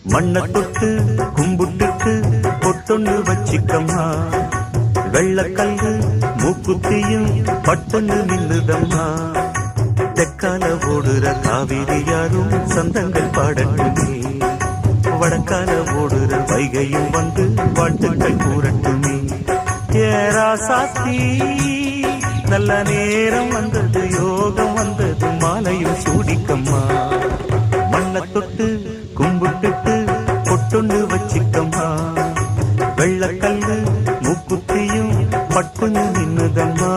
மண்ண தொட்டு கும்பிட்டுட்டு பொட்டொன்னு வச்சிக்கம்மா வெள்ளக்கல்லு மூக்குத்தியும் பட்டொன்னு நின்னுதம்மா தெற்கால ஓடுற காவிரி யாரும் சந்தங்கள் பாடட்டுமே வடக்கால ஓடுற வைகையும் வந்து வாழ்த்துக்கள் கூறட்டுமே ஏராசாத்தி நல்ல நேரம் வந்தது யோகம் வந்தது மாலையும் சூடிக்கம்மா மண்ண தொட்டு கும்பிட்டுட்டு பொட்டொன்னு வச்சிக்கம்மா வெள்ளக்கல்லு மூக்குத்தியும் பட்டுன்னு நின்னுதம்மா